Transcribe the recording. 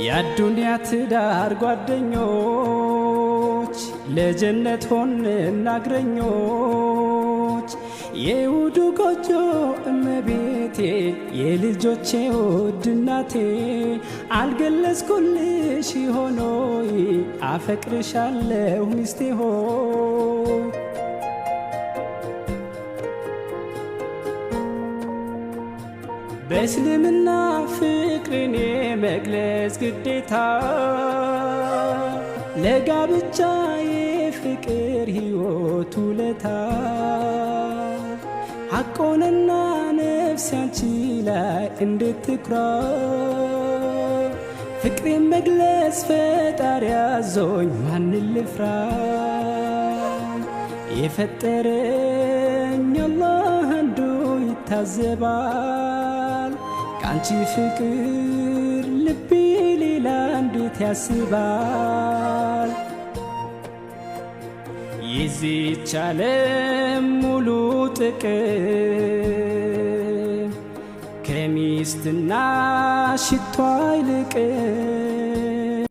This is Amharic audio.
የአዱንያ ትዳር ጓደኞች ለጀነት ሆንን አግረኞች የውዱ ጎጆ እመቤቴ የልጆቼ ውድ እናቴ አልገለጽኩልሽ ሆኖይ አፈቅርሻለሁ ሚስቴ ሆይ በእስልምና ፍቅርን የመግለጽ ግዴታ ለጋብቻ የፍቅር ሕይወት ውለታ ሐቆንና ነፍስ ያንቺ ላይ እንድትኩራ ፍቅሬን መግለጽ ፈጣሪ አዞኝ ማንን ልፍራ የፈጠረኝ አላህ አንዱ ይታዘባል ካንቺ ፍቅር ልቤ ሌላ እንዴት ያስባል የዚች ዓለም ሙሉ ጥቅም ከሚስትና ሽቶ አይልቅም